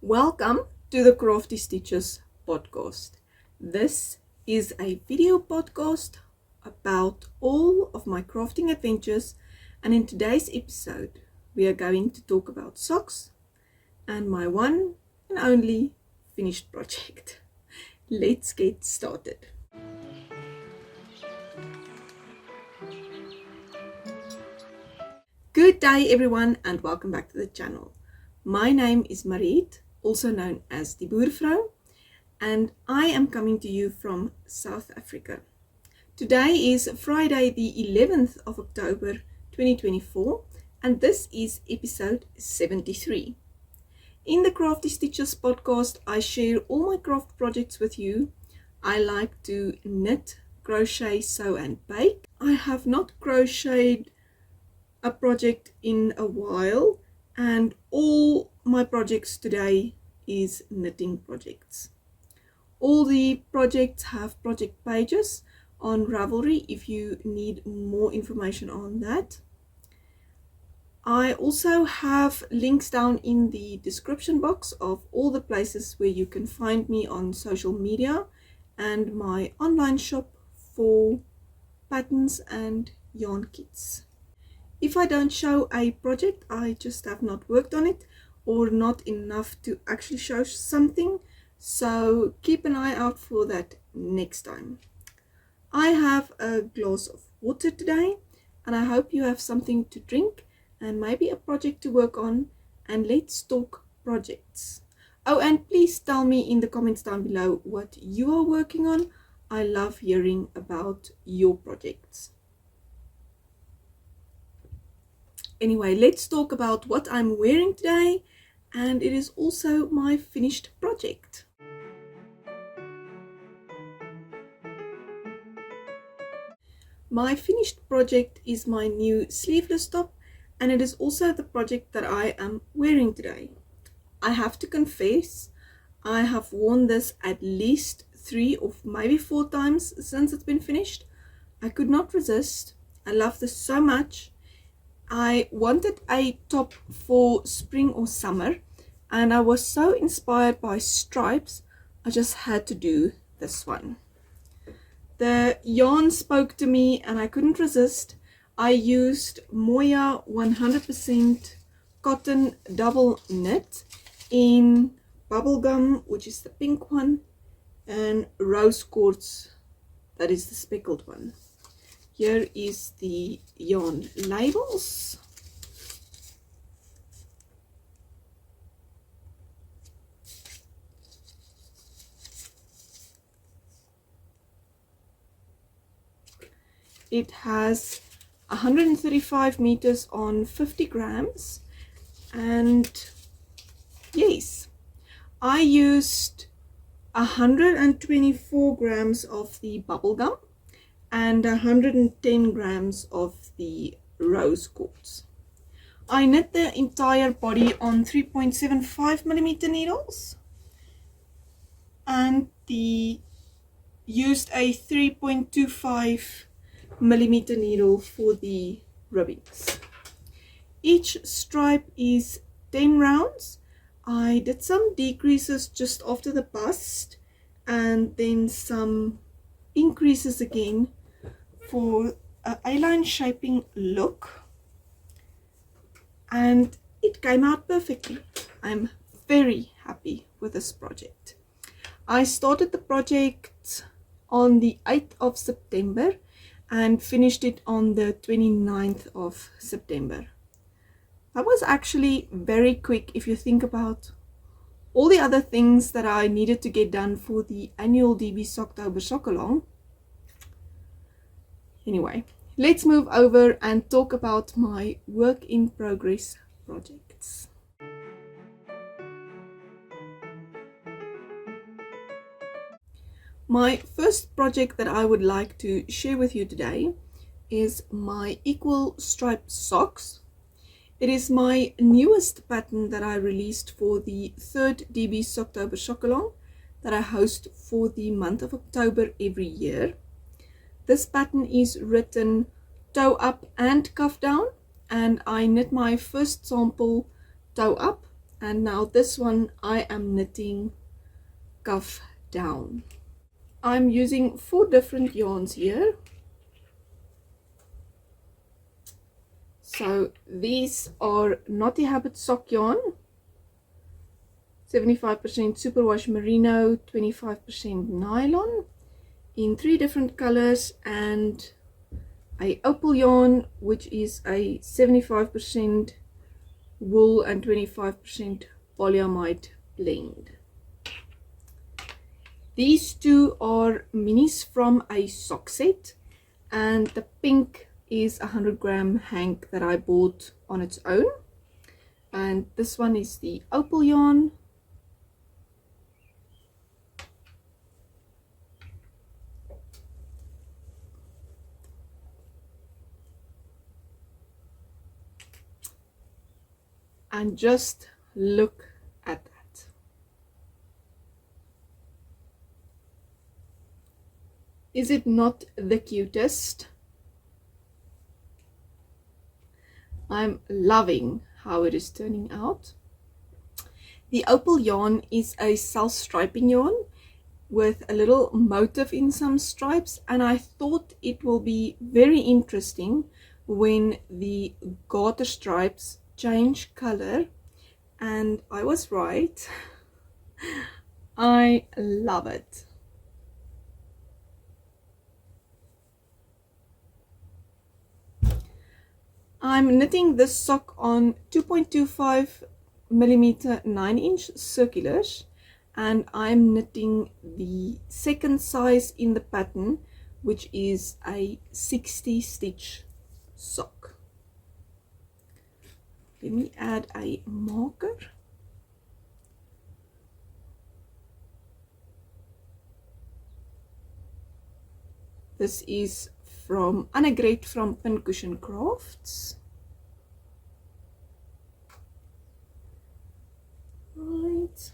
Welcome to the Crafty Stitches Podcast. This is a video podcast about all of my crafting adventures, and in today's episode we are going to talk about socks and my one and only finished project. Let's get started. Good day everyone and welcome back to the channel. My name is Mariet, also known as die Boervrou, and I am coming to you from South Africa. Today is Friday the 11th of October 2024 and this is episode 73. In the Crafty Stitches podcast, I share all my craft projects with you. I like to knit, crochet, sew and bake. I have not crocheted a project in a while, and all my projects today is knitting projects. All the projects have project pages on Ravelry if you need more information on that. I also have links down in the description box of all the places where you can find me on social media and my online shop for patterns and yarn kits. If I don't show a project, I just have not worked on it or not enough to actually show something, so keep an eye out for that next time. I have a glass of water today and I hope you have something to drink and maybe a project to work on, and let's talk projects. Oh, and please tell me in the comments down below what you are working on. I love hearing about your projects. Anyway, let's talk about what I'm wearing today, and it is also my finished project. My finished project is my new sleeveless top, and it is also the project that I am wearing today. I have to confess, I have worn this at least 3 or maybe 4 times since it's been finished. I could not resist. I love this so much. I wanted a top for spring or summer, and I was so inspired by stripes, I just had to do this one. The yarn spoke to me and I couldn't resist. I used Moya 100% cotton double knit in bubblegum, which is the pink one, and rose quartz, that is the speckled one. Here is the yarn labels. It has 135 meters on 50 grams, and yes, I used 124 grams of the bubblegum and 110 grams of the rose quartz. I knit the entire body on 3.75 millimeter needles and used a 3.25 millimeter needle for the ribbings. Each stripe is 10 rounds. I did some decreases just after the bust and then some increases again for an A-line shaping look, and it came out perfectly. I'm very happy with this project. I started the project on the 8th of September and finished it on the 29th of September. That was actually very quick if you think about all the other things that I needed to get done for the annual DB SockToe sock along. Anyway, let's move over and talk about my work in progress projects. My first project that I would like to share with you today is my equal striped socks. It is my newest pattern that I released for the 3rd DB SockToe sock along that I host for the month of October every year. This pattern is written toe up and cuff down, and I knit my first sample toe up And now this one I am knitting cuff down. I'm using 4 different yarns here. So these are Knotty Habit sock yarn, 75% superwash merino, 25% nylon in 3 different colors, and a opal yarn which is a 75% wool and 25% polyamide blend. These 2 are minis from a sock set, and the pink is a 100-gram hank that I bought on its own, and this one is the opal yarn. And just look at that. Is it not the cutest? I'm loving how it is turning out. The opal yarn is a self-striping yarn with a little motif in some stripes, and I thought it will be very interesting when the garter stripes change color, and I was right. I love it. I'm knitting this sock on 2.25 millimeter 9-inch circulars, and I'm knitting the second size in the pattern, which is a 60 stitch sock. Let me add a marker. This is from Annegret from Pincushion Crafts. Right.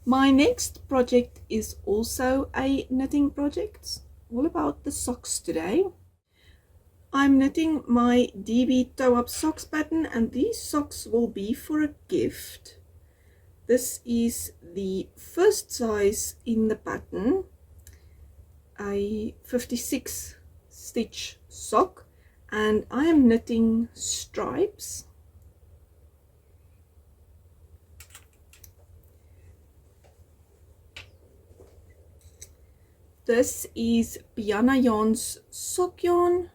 My next project is also a knitting project, all about the socks today. I'm knitting my DB toe up socks pattern, and these socks will be for a gift. This is the first size in the pattern, a 56 stitch sock, and I am knitting stripes. This is Piana Yarn's sock yarn.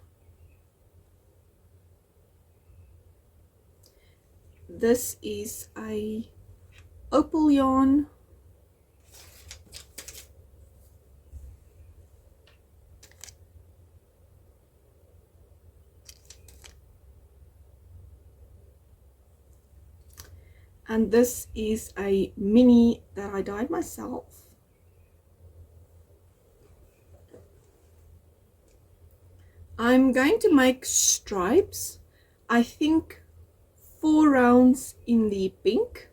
This is a opal yarn. And this is a mini that I dyed myself. I'm going to make stripes, I think 4 rounds in the pink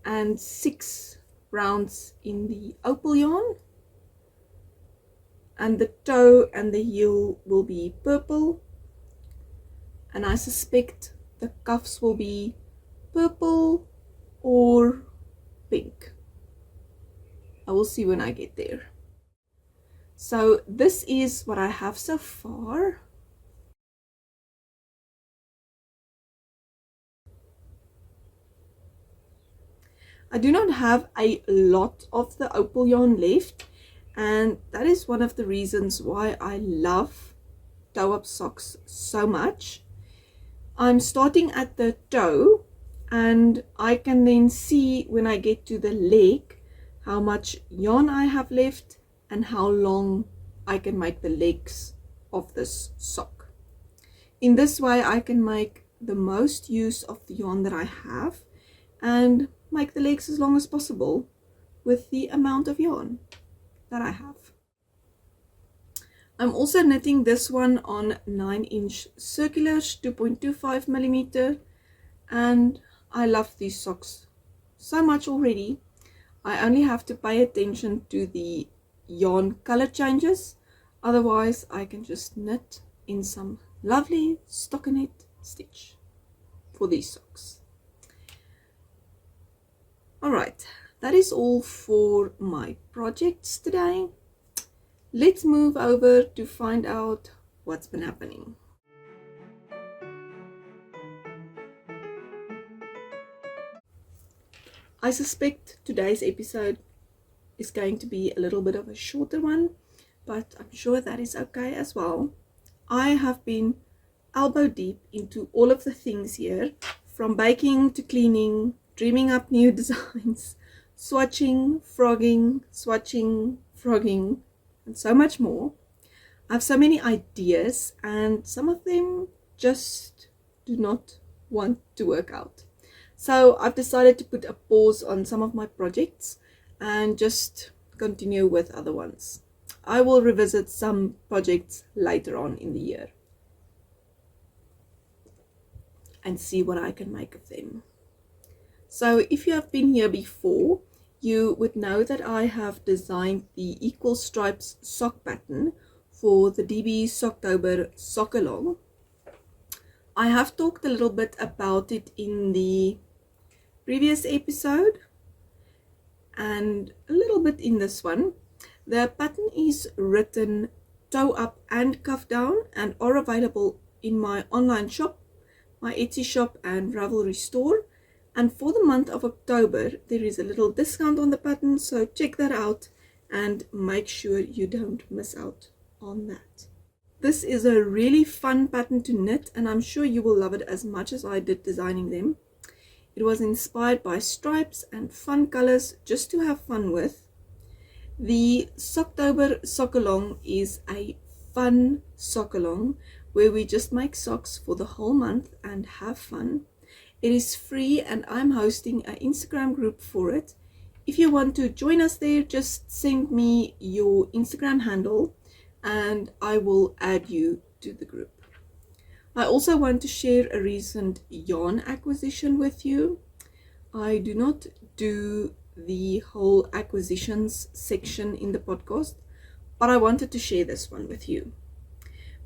and 6 rounds in the opal yarn, and the toe and the heel will be purple, and I suspect the cuffs will be purple or pink. I will see when I get there. So this is what I have so far. I do not have a lot of the opal yarn left, and that is one of the reasons why I love toe up socks so much. I'm starting at the toe, and I can then see when I get to the leg how much yarn I have left and how long I can make the legs of this sock. In this way I can make the most use of the yarn that I have and make the legs as long as possible with the amount of yarn that I have. I'm also knitting this one on 9-inch circulars, 2.25 millimeter, and I love these socks so much already. I only have to pay attention to the yarn color changes, otherwise I can just knit in some lovely stockinette stitch for these socks. Alright, that is all for my projects today. Let's move over to find out what's been happening. I suspect today's episode is going to be a little bit of a shorter one, but I'm sure that is okay as well. I have been elbow deep into all of the things here, from baking to cleaning, dreaming up new designs, swatching, frogging, and so much more. I have so many ideas, and some of them just do not want to work out. So I've decided to put a pause on some of my projects and just continue with other ones. I will revisit some projects later on in the year and see what I can make of them. So if you have been here before, you would know that I have designed the equal stripes sock pattern for the DB SockToe sock along. I have talked a little bit about it in the previous episode and a little bit in this one. The pattern is written toe up and cuff down and are available in my online shop, my Etsy shop and Ravelry store. And for the month of October, there is a little discount on the pattern, so check that out and make sure you don't miss out on that. This is a really fun pattern to knit, and I'm sure you will love it as much as I did designing them. It was inspired by stripes and fun colors just to have fun with. The SockToe sock along is a fun sock along where we just make socks for the whole month and have fun. It is free and I'm hosting an Instagram group for it. If you want to join us there, just send me your Instagram handle and I will add you to the group. I also want to share a recent yarn acquisition with you. I do not do the whole acquisitions section in the podcast, but I wanted to share this one with you.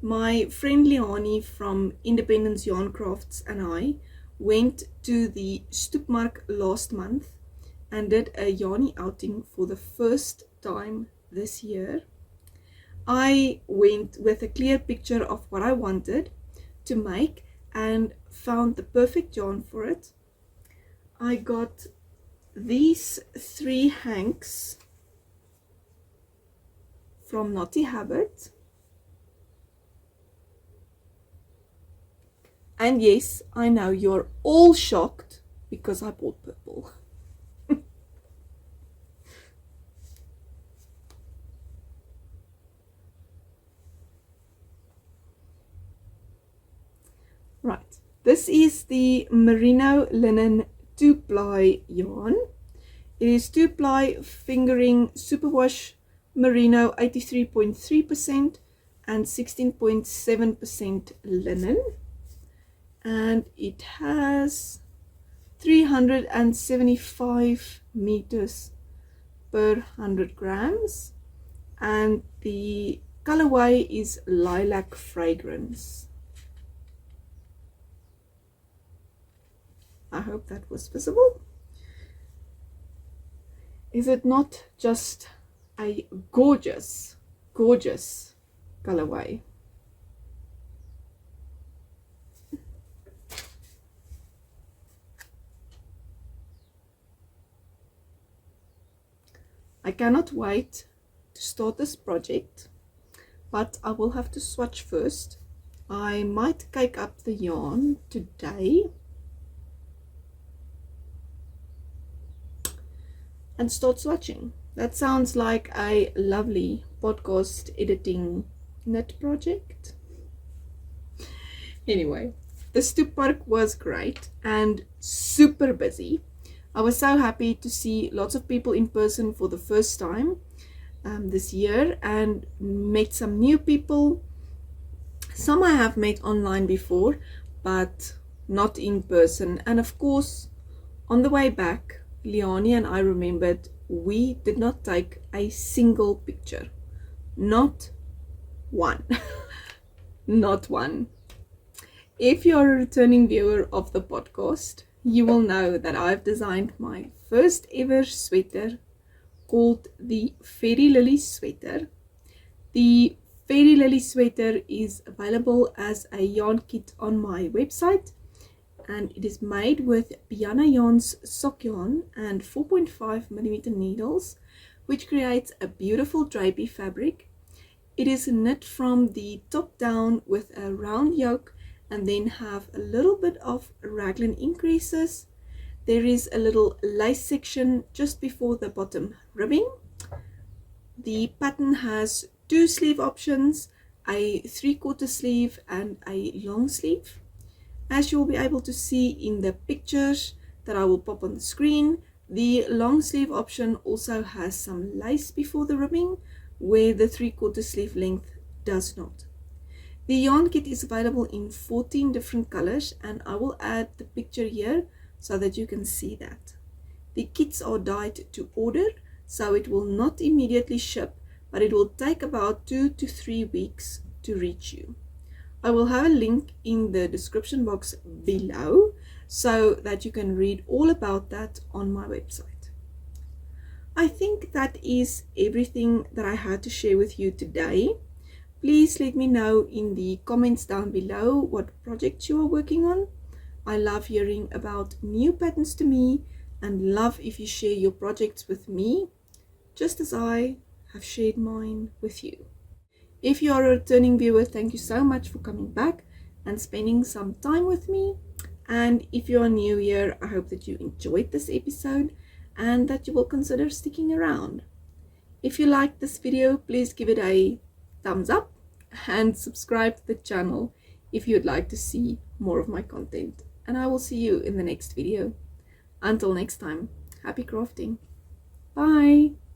My friend Leonie from Independence Yarn Crafts and I went to the Stoepmark last month and did a yarny outing for the first time this year. I went with a clear picture of what I wanted to make and found the perfect yarn for it. I got these 3 hanks from Naughty Habit, and yes, I know you're all shocked because I bought purple. Right, this is the Merino Linen 2-ply yarn. It is 2-ply fingering superwash merino 83.3% and 16.7% linen, and it has 375 meters per 100 grams, and the colorway is Lilac Fragrance. I hope that was visible. Is it not just a gorgeous, gorgeous colorway? I cannot wait to start this project, but I will have to swatch first. I might cake up the yarn today and start swatching. That sounds like a lovely podcast editing knit project. Anyway, the Stoepmark was great and super busy. I was so happy to see lots of people in person for the first time this year and met some new people. Some I have met online before, but not in person. And of course, on the way back, Leonie and I remembered we did not take a single picture. Not one. Not one. If you're a returning viewer of the podcast, you will know that I've designed my first ever sweater called the Fairy Lily sweater. The Fairy Lily sweater is available as a yarn kit on my website, and it is made with Piana yarn's sock yarn and 4.5mm needles, which creates a beautiful drapey fabric. It is knit from the top down with a round yoke and then have a little bit of raglan increases. There is a little lace section just before the bottom ribbing. The pattern has 2 sleeve options, a 3/4 sleeve and a long sleeve. As you will be able to see in the pictures that I will pop on the screen, the long sleeve option also has some lace before the ribbing, where the 3/4 sleeve length does not. The yarn kit is available in 14 different colors, and I will add the picture here so that you can see that. The kits are dyed to order, so it will not immediately ship, but it will take about 2 to 3 weeks to reach you. I will have a link in the description box below so that you can read all about that on my website. I think that is everything that I had to share with you today. Please let me know in the comments down below what projects you are working on. I love hearing about new patterns to me and love if you share your projects with me, just as I have shared mine with you. If you are a returning viewer, thank you so much for coming back and spending some time with me. And if you are new here, I hope that you enjoyed this episode and that you will consider sticking around. If you liked this video, please give it a thumbs up and subscribe to the channel if you'd like to see more of my content. And I will see you in the next video. Until next time, happy crafting. Bye!